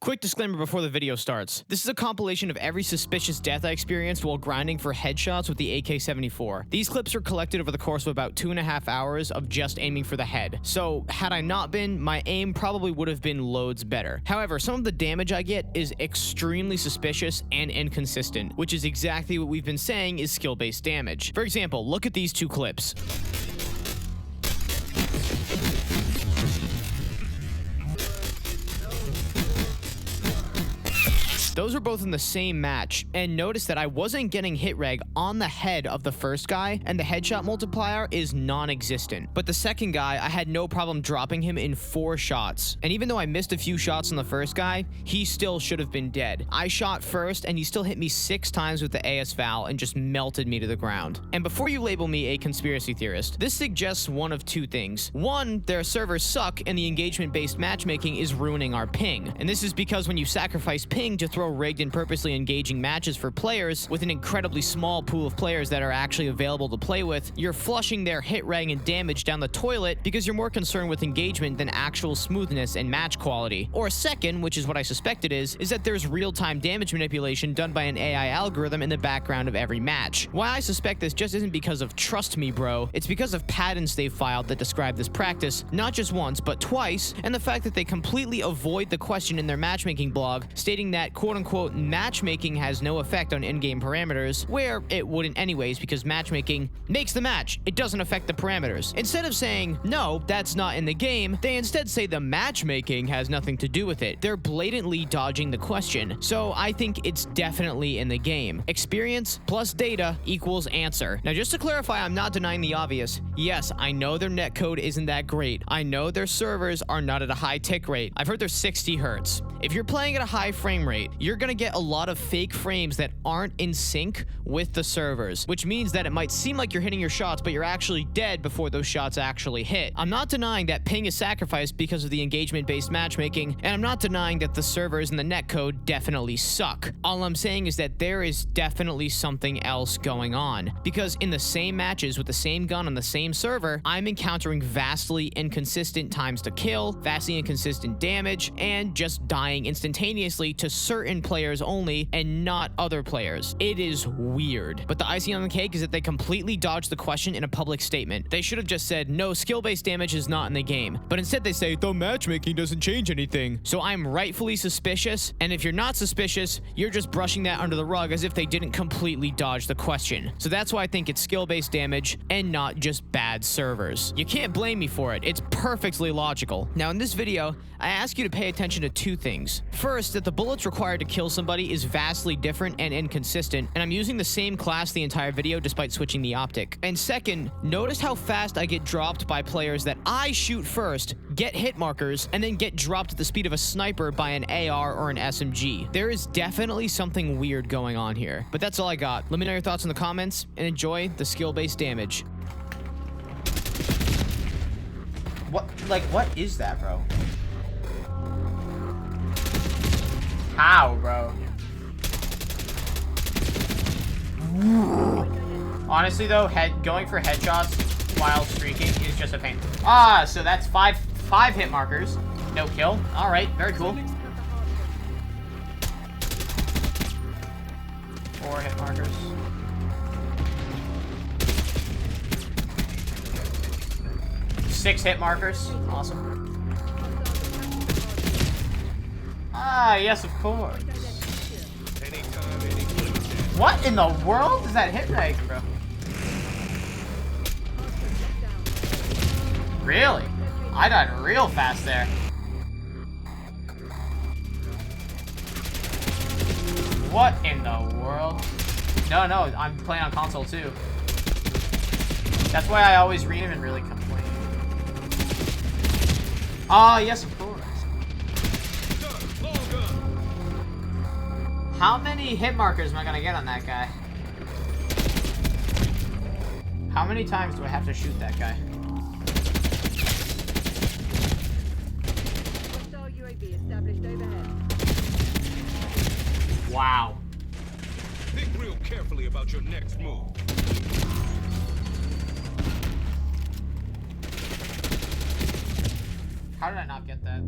Quick disclaimer before the video starts. This is a compilation of every suspicious death I experienced while grinding for headshots with the AK-74. These clips are collected over the course of about 2.5 hours of just aiming for the head. So, had I not been, my aim probably would have been loads better. However, some of the damage I get is extremely suspicious and inconsistent, which is exactly what we've been saying is skill-based damage. For example, look at these two clips. Those were both in the same match, and notice that I wasn't getting hit reg on the head of the first guy, and the headshot multiplier is non-existent. But the second guy, I had no problem dropping him in 4 shots. And even though I missed a few shots on the first guy, he still should have been dead. I shot first, and he still hit me 6 times with the AS Val and just melted me to the ground. And before you label me a conspiracy theorist, this suggests one of 2 things. 1, their servers suck, and the engagement-based matchmaking is ruining our ping. And this is because when you sacrifice ping to throw rigged and purposely engaging matches for players with an incredibly small pool of players that are actually available to play with, you're flushing their hit reg and damage down the toilet because you're more concerned with engagement than actual smoothness and match quality. Or second, which is what I suspect it is that there's real-time damage manipulation done by an AI algorithm in the background of every match. Why I suspect this just isn't because of trust me bro, it's because of patents they've filed that describe this practice, not just once, but twice, and the fact that they completely avoid the question in their matchmaking blog, stating that quote-unquote matchmaking has no effect on in-game parameters, where it wouldn't anyways because matchmaking makes the match, it doesn't affect the parameters. Instead of saying, no, that's not in the game, they instead say the matchmaking has nothing to do with it. They're blatantly dodging the question, so I think it's definitely in the game. Experience plus data equals answer. Now just to clarify, I'm not denying the obvious. Yes, I know their netcode isn't that great. I know their servers are not at a high tick rate. I've heard they're 60 hertz. If you're playing at a high frame rate, you're gonna get a lot of fake frames that aren't in sync with the servers, which means that it might seem like you're hitting your shots, but you're actually dead before those shots actually hit. I'm not denying that ping is sacrificed because of the engagement-based matchmaking, and I'm not denying that the servers and the netcode definitely suck. All I'm saying is that there is definitely something else going on, because in the same matches with the same gun on the same server, I'm encountering vastly inconsistent times to kill, vastly inconsistent damage, and just dying instantaneously to certain players only and not other players. It is weird. But the icing on the cake is that they completely dodged the question in a public statement. They should have just said, no, skill-based damage is not in the game. But instead they say, the matchmaking doesn't change anything. So I'm rightfully suspicious, and if you're not suspicious, you're just brushing that under the rug as if they didn't completely dodge the question. So that's why I think it's skill-based damage and not just bad servers. You can't blame me for it. It's perfectly logical. Now in this video, I ask you to pay attention to 2 things. First, that the bullets required to kill somebody is vastly different and inconsistent, and I'm using the same class the entire video despite switching the optic. And second, notice how fast I get dropped by players that I shoot first, get hit markers, and then get dropped at the speed of a sniper by an AR or an SMG. There is definitely something weird going on here. But that's all I got. Let me know your thoughts in the comments, and enjoy the skill-based damage. What is that, bro? How, bro? Honestly, though, going for headshots while streaking is just a pain. Ah, so that's five hit markers. No kill. All right, very cool. 4 hit markers. Six hit markers. Awesome. Ah, yes, of course. What in the world is that hit rate, bro? Really? I died real fast there. What in the world? No, I'm playing on console too. That's why I always read them and really complain. Ah, yes, of course. How many hit markers am I gonna get on that guy? How many times do I have to shoot that guy? Wow. Think real carefully about your next move. How did I not get that?